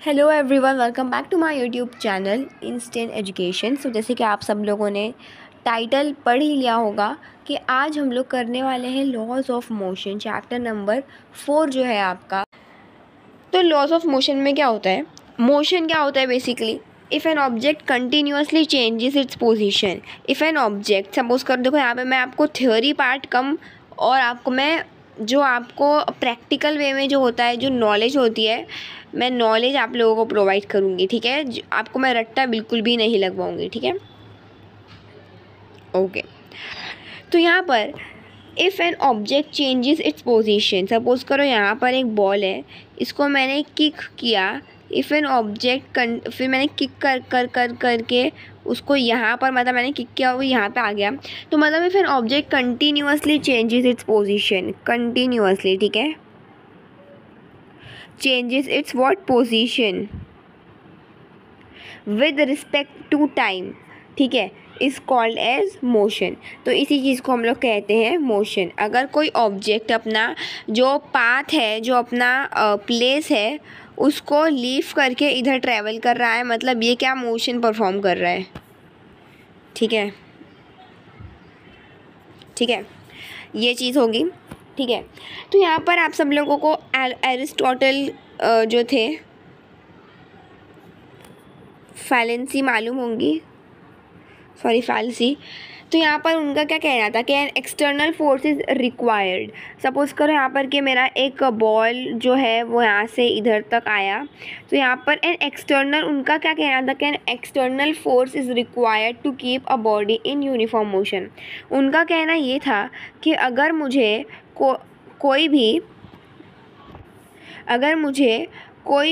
Hello everyone, welcome back to my YouTube channel instant education. So जैसे कि आप सब लोगों ने टाइटल पढ़ ही लिया होगा कि आज हम लोग करने वाले हैं laws of motion, chapter number 4 जो है आपका। तो लॉज ऑफ मोशन में क्या होता है, मोशन क्या होता है basically, if an object continuously changes its position. If an object, suppose कर, देखो यहाँ पे मैं आपको थ्योरी पार्ट कम और आपको मैं जो आपको प्रैक्टिकल वे में जो होता है, जो नॉलेज होती है, मैं नॉलेज आप लोगों को प्रोवाइड करूँगी। ठीक है, आपको मैं रट्टा बिल्कुल भी नहीं लगवाऊँगी। ठीक है, ओके। तो यहाँ पर if an object changes its position, suppose करो यहाँ पर एक बॉल है, इसको मैंने किक किया। इफ़ एन ऑब्जेक्ट, फिर मैंने किक कर कर कर करके उसको यहाँ पर, मतलब मैंने किक किया, वो यहाँ पे आ गया। तो मतलब if an object continuously changes its position, continuously, ठीक है, changes its what position with respect to time, ठीक है, इज़ कॉल्ड एज मोशन। तो इसी चीज़ को हम लोग कहते हैं मोशन। अगर कोई ऑब्जेक्ट अपना जो पाथ है, जो अपना प्लेस है, उसको लीव करके इधर ट्रैवल कर रहा है, मतलब ये क्या मोशन परफॉर्म कर रहा है। ठीक है, ठीक है, ये चीज़ होगी। ठीक है, तो यहाँ पर आप सब लोगों को एरिस्टोटल जो थे, फैलेंसी मालूम होंगी, सॉरी फैलेंसी। तो यहाँ पर उनका क्या कहना था कि an external force is required. Suppose करो यहाँ पर कि मेरा एक बॉल जो है वो यहाँ से इधर तक आया, तो यहाँ पर एन एक्सटर्नल, उनका क्या कहना था कि an external force is required to keep a body in uniform motion. उनका कहना ये था कि अगर मुझे कोई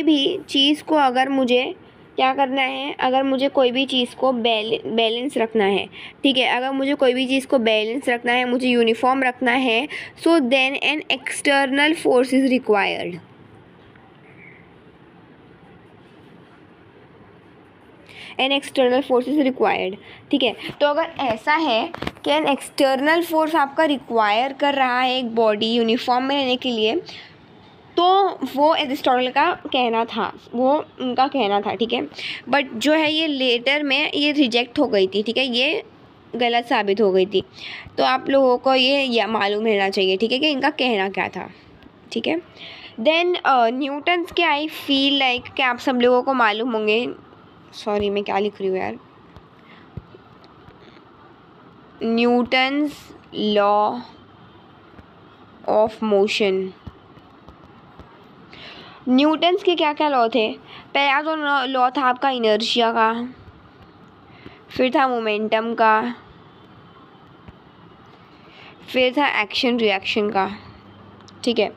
भी चीज़ को, अगर मुझे क्या करना है, अगर मुझे कोई भी चीज़ को बैलेंस रखना है, ठीक है, अगर मुझे कोई भी चीज़ को बैलेंस रखना है, मुझे यूनिफॉर्म रखना है, so then an external force is required. An external force is required, ठीक है। तो अगर ऐसा है कि एन एक्सटर्नल फोर्स आपका रिक्वायर कर रहा है एक बॉडी यूनिफॉर्म में रहने के लिए, तो वो एरिस्टोटल का कहना था, वो उनका कहना था। ठीक है, बट जो है ये लेटर में ये रिजेक्ट हो गई थी। ठीक है, ये गलत साबित हो गई थी। तो आप लोगों को ये मालूम रहना चाहिए, ठीक है, कि इनका कहना क्या था। ठीक है, देन न्यूटन्स के, आई फील लाइक कि आप सब लोगों को मालूम होंगे, सॉरी मैं क्या लिख रही हूँ यार, Newton's law of motion. Newton's के क्या क्या लॉ थे, पहला तो लॉ था आपका इनर्शिया का, फिर था मोमेंटम का, फिर था एक्शन रिएक्शन का। ठीक है,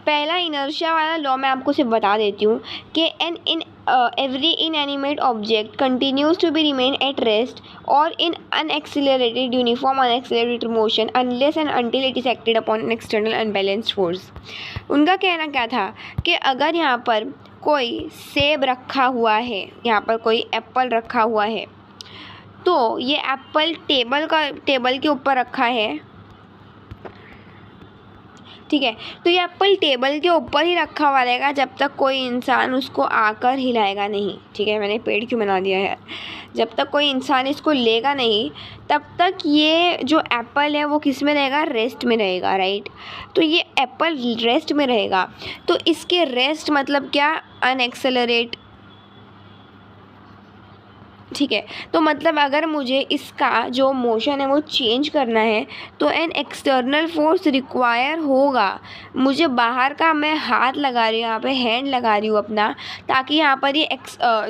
पहला इनर्शिया वाला लॉ मैं आपको सिर्फ बता देती हूँ कि every inanimate object continues to be remain at rest और in unaccelerated uniform unaccelerated motion unless and until it is acted upon an external unbalanced force. उनका कहना क्या था कि अगर यहाँ पर कोई सेब रखा हुआ है, यहाँ पर कोई एप्पल रखा हुआ है, तो ये एप्पल टेबल के ऊपर रखा है, ठीक है, तो ये एप्पल टेबल के ऊपर ही रखा हुआ रहेगा जब तक कोई इंसान उसको आकर हिलाएगा नहीं। ठीक है, मैंने पेड़ क्यों बना दिया है, जब तक कोई इंसान इसको लेगा नहीं तब तक ये जो एप्पल है वो किस में रहेगा, रेस्ट में रहेगा, राइट। तो ये एप्पल रेस्ट में रहेगा, तो इसके रेस्ट मतलब क्या, अनएक्सेलरेट। ठीक है, तो मतलब अगर मुझे इसका जो मोशन है वो चेंज करना है तो एन एक्सटर्नल फोर्स रिक्वायर होगा। मुझे बाहर का, मैं हाथ लगा रही हूँ यहाँ पे, हैंड लगा रही हूँ अपना, ताकि यहाँ पर ये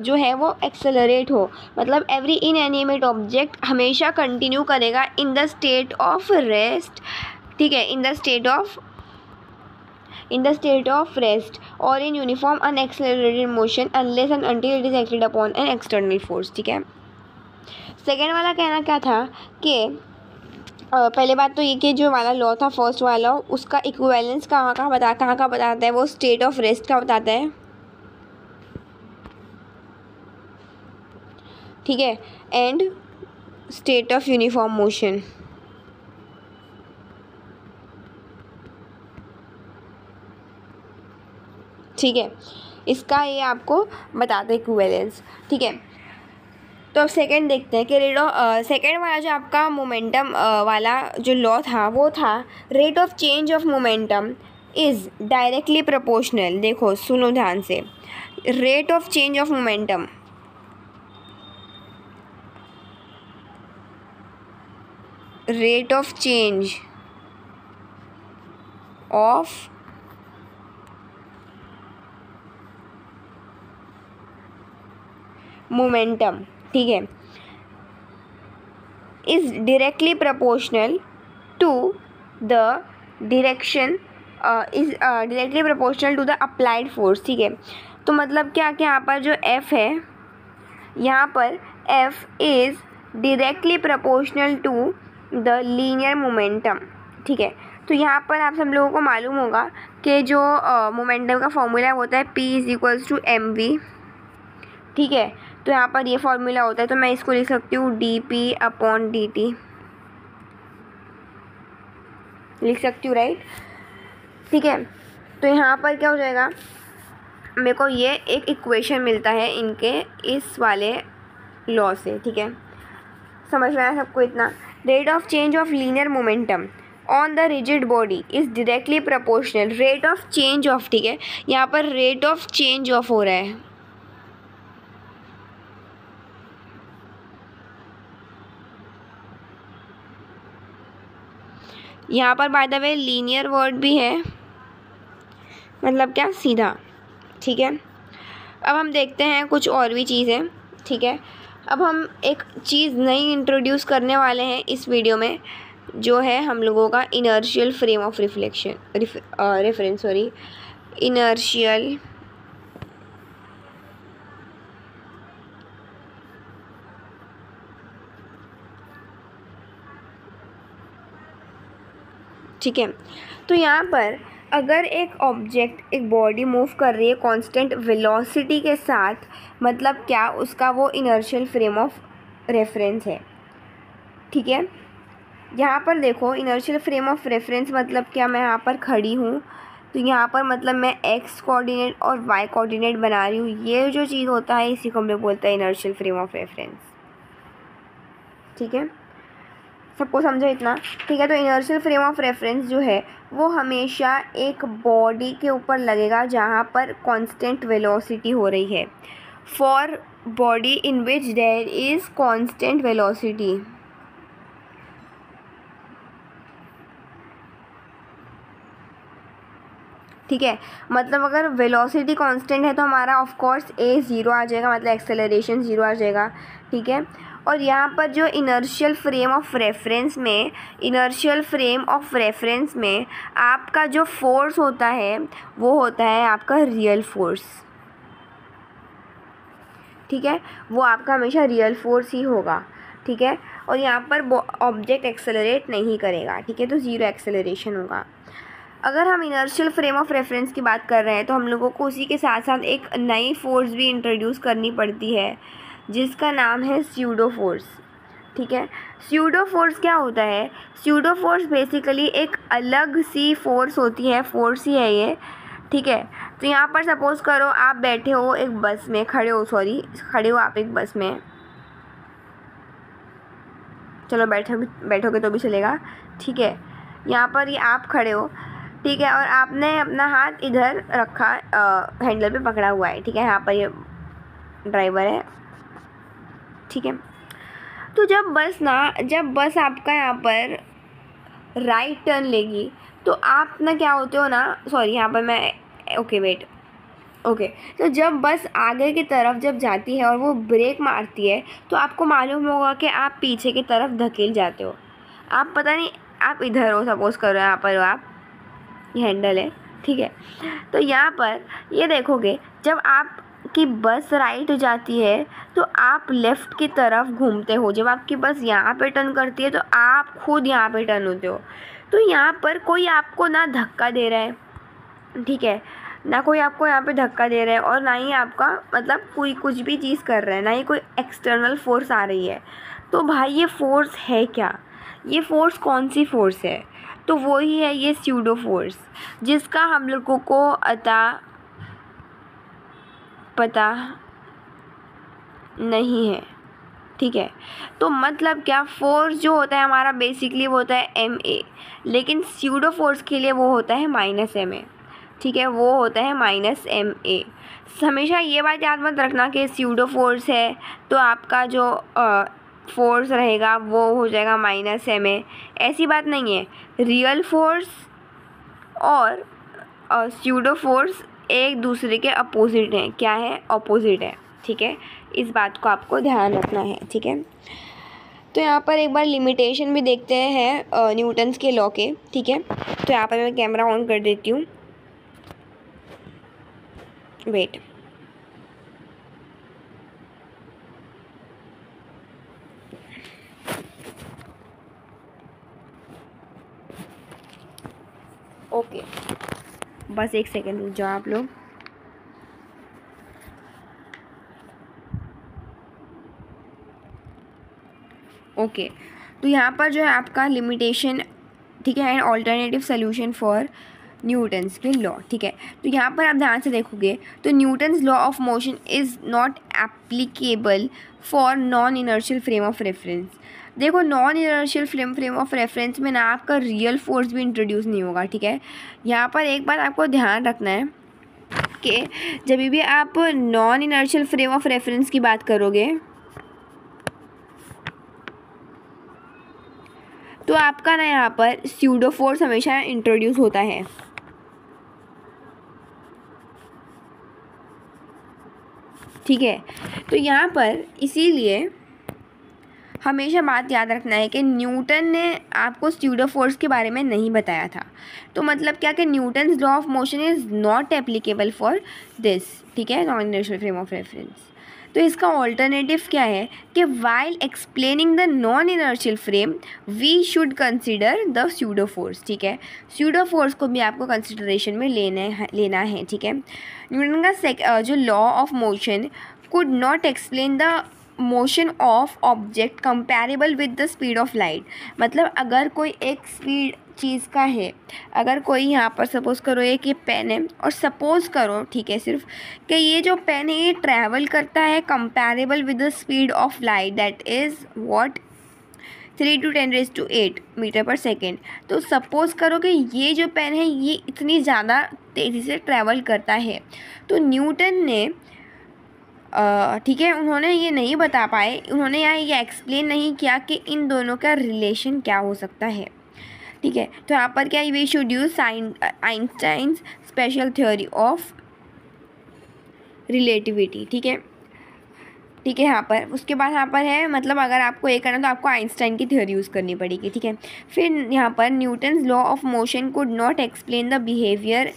जो है वो एक्सेलरेट हो। मतलब एवरी इनएनिमेट ऑब्जेक्ट हमेशा कंटिन्यू करेगा in the state of rest, ठीक है, in the state of rest or in uniform unaccelerated motion unless and until it is acted upon an external force। ठीक है, सेकेंड वाला कहना क्या था कि पहले बात तो ये कि जो वाला लॉ था, फर्स्ट वाला, उसका इक्विवेलेंस कहाँ का बताता है, वो स्टेट ऑफ रेस्ट का बताता है। ठीक है, and state of uniform motion. ठीक है, इसका ये आपको बताते हैं इक्विवेलेंस, ठीक है। तो अब सेकंड देखते हैं कि सेकंड वाला जो आपका मोमेंटम वाला जो लॉ था वो था rate of change of momentum is directly proportional. देखो सुनो ध्यान से, rate of change of momentum rate of change of momentum, ठीक है, is directly proportional to the direction is directly proportional to the applied force, ठीक है। तो मतलब क्या कि यहाँ पर जो F है, यहाँ पर F is directly proportional to the linear momentum, ठीक है। तो यहाँ पर आप सब लोगों को मालूम होगा कि जो मोमेंटम का फॉर्मूला होता है P is equals to mv, ठीक है। तो यहाँ पर ये फॉर्मूला होता है, तो मैं इसको लिख सकती हूँ dp/dt, लिख सकती हूँ, राइट, ठीक है। तो यहाँ पर क्या हो जाएगा, मेरे को ये एक इक्वेशन मिलता है इनके इस वाले लॉ से, ठीक है। समझ में आया सबको इतना? Rate of change of linear momentum on the rigid body is directly proportional, rate of change of, ठीक है, यहाँ पर रेट ऑफ चेंज ऑफ हो रहा है, यहाँ पर by the way linear word भी है, मतलब क्या, सीधा, ठीक है। अब हम देखते हैं कुछ और भी चीज़ें, ठीक है। अब हम एक चीज़ नई इंट्रोड्यूस करने वाले हैं इस वीडियो में, जो है हम लोगों का inertial frame of reference, sorry, inertial ठीक है। तो यहाँ पर अगर एक ऑब्जेक्ट, एक बॉडी मूव कर रही है कांस्टेंट वेलोसिटी के साथ, मतलब क्या, उसका वो इनर्शियल फ्रेम ऑफ रेफरेंस है, ठीक है। यहाँ पर देखो इनर्शियल फ्रेम ऑफ रेफरेंस मतलब क्या, मैं यहाँ पर खड़ी हूँ तो यहाँ पर मतलब मैं एक्स कोऑर्डिनेट और वाई कोऑर्डिनेट बना रही हूँ, ये जो चीज़ होता है इसी को हम लोग बोलते हैं इनर्शियल फ्रेम ऑफ रेफरेंस, ठीक है। सबको समझो इतना, ठीक है। तो इनर्शियल फ्रेम ऑफ रेफरेंस जो है वो हमेशा एक बॉडी के ऊपर लगेगा जहाँ पर कांस्टेंट वेलोसिटी हो रही है, for body in which there is constant velocity, ठीक है। मतलब अगर वेलोसिटी कांस्टेंट है तो हमारा ऑफ कोर्स ए ज़ीरो आ जाएगा, मतलब एक्सेलरेशन ज़ीरो आ जाएगा, ठीक है। और यहाँ पर जो इनर्शियल फ्रेम ऑफ रेफरेंस में आपका जो फोर्स होता है वो होता है आपका रियल फोर्स, ठीक है, वो आपका हमेशा रियल फोर्स ही होगा, ठीक है। और यहाँ पर ऑब्जेक्ट एक्सेलरेट नहीं करेगा, ठीक है, तो ज़ीरो एक्सेलरेशन होगा। अगर हम इनर्शियल फ्रेम ऑफ रेफरेंस की बात कर रहे हैं तो हम लोगों को उसी के साथ साथ एक नई फोर्स भी इंट्रोड्यूस करनी पड़ती है जिसका नाम है स्यूडो फोर्स, ठीक है। स्यूडो फोर्स क्या होता है? स्यूडो फोर्स बेसिकली एक अलग सी फोर्स होती है, फोर्स ही है ये, ठीक है। तो यहाँ पर सपोज़ करो आप बैठे हो एक बस में, खड़े हो आप एक बस में, चलो बैठोगे तो भी चलेगा, ठीक है। यहाँ पर ये आप खड़े हो, ठीक है, और आपने अपना हाथ इधर रखा, हैंडल पे पकड़ा हुआ है, ठीक है, यहाँ पर ये ड्राइवर है, ठीक है। तो जब बस आपका यहाँ पर राइट टर्न लेगी तो आप ना क्या होते हो ना, सॉरी यहाँ पर मैं तो जब बस आगे की तरफ जब जाती है और वो ब्रेक मारती है तो आपको मालूम होगा कि आप पीछे की तरफ धकेल जाते हो, आप पता नहीं, आप इधर हो, सपोज़ करो यहाँ पर आप, ये हैंडल है, ठीक है। तो यहाँ पर ये देखोगे जब आपकी बस राइट जाती है तो आप लेफ़्ट की तरफ घूमते हो, जब आपकी बस यहाँ पे टर्न करती है तो आप खुद यहाँ पे टर्न होते हो। तो यहाँ पर कोई आपको ना धक्का दे रहा है, ठीक है, ना कोई आपको यहाँ पे धक्का दे रहा है और ना ही आपका मतलब कोई कुछ भी चीज़ कर रहा है, ना ही कोई एक्सटर्नल फोर्स आ रही है। तो भाई ये फोर्स है क्या? ये फोर्स कौन सी फोर्स है? तो वो ही है ये स्यूडो फोर्स, जिसका हम लोगों को पता नहीं है, ठीक है। तो मतलब क्या, फोर्स जो होता है हमारा बेसिकली वो होता है ma, लेकिन स्यूडो फोर्स के लिए वो होता है -ma, ठीक है, वो होता है -ma। हमेशा ये बात याद मत रखना कि स्यूडो फोर्स है तो आपका जो फोर्स रहेगा वो हो जाएगा -ma, ऐसी बात नहीं है। रियल फोर्स और स्यूडो फोर्स एक दूसरे के अपोजिट हैं। क्या है? अपोजिट है, ठीक है। इस बात को आपको ध्यान रखना है, ठीक है। तो यहाँ पर एक बार लिमिटेशन भी देखते हैं न्यूटन्स के लॉ के, ठीक है। तो यहाँ पर मैं कैमरा ऑन कर देती हूँ, वेट। ओके, बस एक सेकेंड रुक जाओ आप लोग। ओके, तो यहाँ पर जो है आपका लिमिटेशन, ठीक है, and alternative solution for Newton's के लॉ, ठीक है। तो यहाँ पर आप ध्यान से देखोगे तो Newton's law of motion is not applicable for non inertial frame of reference. देखो, non inertial frame of reference में ना आपका रियल फोर्स भी इंट्रोड्यूस नहीं होगा, ठीक है। यहाँ पर एक बात आपको ध्यान रखना है कि जब भी आप non inertial frame of reference की बात करोगे तो आपका ना यहाँ पर स्यूडो फोर्स हमेशा इंट्रोड्यूस होता है, ठीक है। तो यहाँ पर इसीलिए हमेशा बात याद रखना है कि न्यूटन ने आपको स्यूडो फोर्स के बारे में नहीं बताया था। तो मतलब क्या कि Newton's law of motion is not applicable for this, ठीक है, non inertial frame of reference. तो इसका ऑल्टरनेटिव क्या है कि while explaining the non inertial frame we should consider the pseudo force, ठीक है। स्यूडो फोर्स को भी आपको कंसिडरेशन में लेना है, ठीक है। न्यूटन का जो law of motion could not explain the motion of object comparable with the speed of light. मतलब अगर कोई एक स्पीड चीज़ का है, अगर कोई यहाँ पर सपोज़ करो एक ये पेन है और सपोज़ करो, ठीक है, सिर्फ कि ये जो पेन है ये ट्रैवल करता है comparable with the speed of light, that is what 3 to 10⁸ metre पर सेकेंड। तो सपोज़ करो कि ये जो पेन है ये इतनी ज़्यादा तेज़ी से ट्रैवल करता है। तो न्यूटन ने ठीक है, उन्होंने ये नहीं बता पाए, उन्होंने यहाँ ये एक्सप्लेन नहीं किया कि इन दोनों का रिलेशन क्या हो सकता है, ठीक है। तो यहाँ पर क्या, we should use Einstein's special theory of relativity, ठीक है, ठीक है। यहाँ पर उसके बाद यहाँ पर है, मतलब अगर आपको ये करना तो आपको आइंस्टाइन की थ्योरी यूज़ करनी पड़ेगी, ठीक है। फिर यहाँ पर Newton's law of motion could not explain the behaviour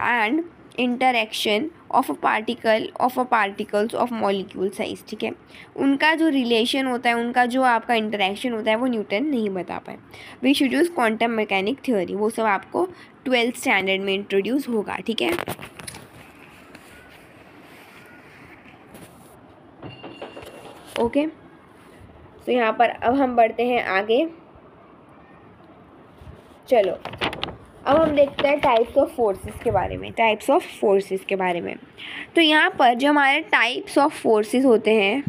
and interaction of particles of molecule size, ठीक है। उनका जो रिलेशन होता है, उनका जो आपका इंटरेक्शन होता है वो न्यूटन नहीं बता पाए। We should use quantum mechanic theory, वो सब आपको 12th स्टैंडर्ड में इंट्रोड्यूस होगा, ठीक है। ओके, तो यहाँ पर अब हम बढ़ते हैं आगे। चलो अब हम देखते हैं टाइप्स ऑफ फोर्सेस के बारे में, टाइप्स ऑफ फोर्सेस के बारे में। तो यहाँ पर जो हमारे टाइप्स ऑफ फोर्सेस होते हैं,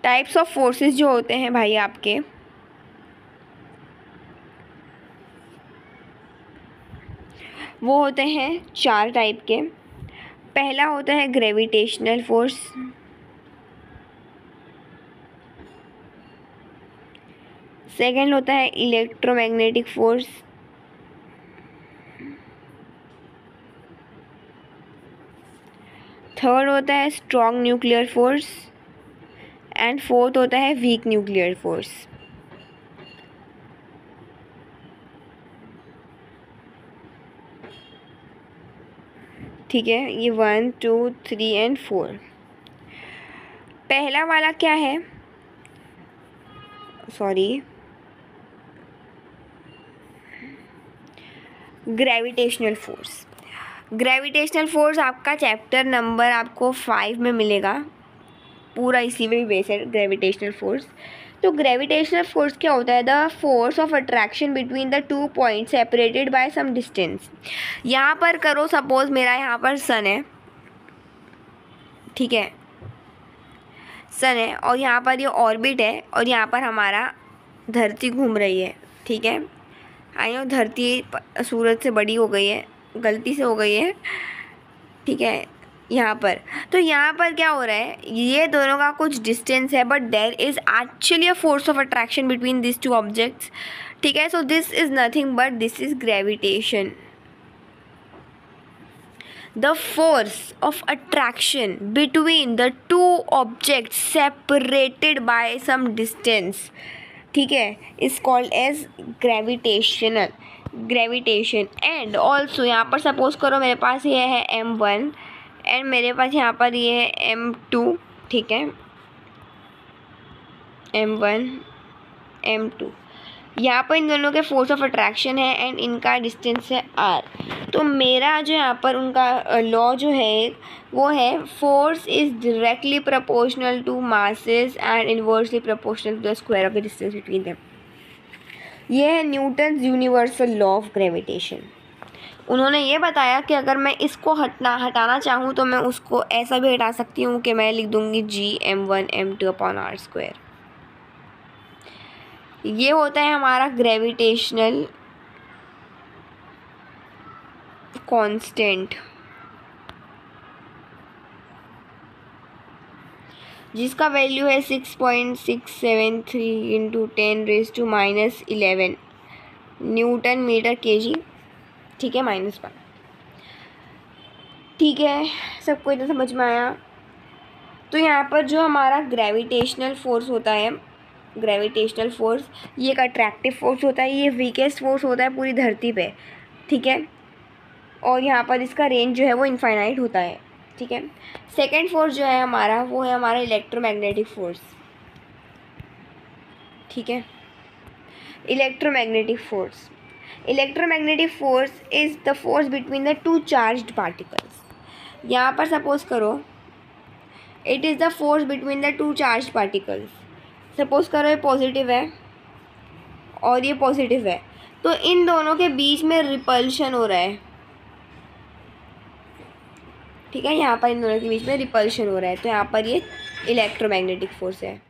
टाइप्स ऑफ फोर्सेस जो होते हैं भाई आपके, वो होते हैं 4 टाइप के। पहला होता है ग्रेविटेशनल फोर्स, सेकंड होता है इलेक्ट्रोमैग्नेटिक फोर्स, थर्ड होता है strong nuclear force and fourth होता है वीक न्यूक्लियर फोर्स। ठीक है, ये 1 2 3 एंड 4। पहला वाला क्या है, sorry, gravitational force. Gravitational force आपका चैप्टर नंबर आपको 5 में मिलेगा, पूरा इसी में बेस है ग्रेविटेशनल फोर्स। तो ग्रेविटेशनल फोर्स क्या होता है? The force of attraction between the two point separated by some distance. यहाँ पर करो सपोज मेरा यहाँ पर सन है, ठीक है, सन है और यहाँ पर ये ऑर्बिट है और यहाँ पर हमारा धरती घूम रही है, ठीक है। आई नो धरती सूरज से बड़ी हो गई है, गलती से हो गई है, ठीक है। यहाँ पर तो यहाँ पर क्या हो रहा है, ये दोनों का कुछ डिस्टेंस है but there is actually a force of attraction between this two objects, ठीक है। So this is nothing but this is gravitation. The force of attraction between the two objects separated by some distance, ठीक है, is called as gravitational gravitation। And also यहाँ पर suppose करो मेरे पास ये है m1 एंड मेरे पास यहाँ पर ये है m2, ठीक है, m1 m2। यहाँ पर इन दोनों के फोर्स ऑफ अट्रैक्शन है एंड इनका डिस्टेंस है r। तो मेरा जो यहाँ पर उनका लॉ जो है वो है force is directly proportional to masses and inversely proportional to the square of the distance between them. ये है Newton's universal law of gravitation. उन्होंने ये बताया कि अगर मैं इसको हटाना चाहूँ तो मैं उसको ऐसा भी हटा सकती हूँ कि मैं लिख दूँगी g(m1 m2)/r²। ये होता है हमारा ग्रेविटेशनल कांस्टेंट, जिसका वैल्यू है 6.673 × 10⁻⁻11 न्यूटन मीटर केजी, ठीक है, -1। ठीक है, सबको इतना समझ में आया। तो यहाँ पर जो हमारा ग्रेविटेशनल फोर्स होता है, ग्रेविटेशनल फोर्स ये एक अट्रैक्टिव फोर्स होता है, ये वीकेस्ट फोर्स होता है पूरी धरती पे, ठीक है। और यहाँ पर इसका रेंज जो है वो इनफाइनाइट होता है, ठीक है। सेकेंड फोर्स जो है हमारा वो है हमारा इलेक्ट्रोमैग्नेटिक फोर्स, ठीक है। Electromagnetic force, electromagnetic force is the force between the to charged particles. यहाँ पर सपोज करो it is the force between the to charged particles. Suppose करो ये पॉजिटिव है और ये पॉजिटिव है, तो इन दोनों के बीच में रिपल्शन हो रहा है, ठीक है। यहाँ पर इन दोनों के बीच में रिपल्शन हो रहा है, तो यहाँ पर ये इलेक्ट्रोमैग्नेटिक फोर्स है।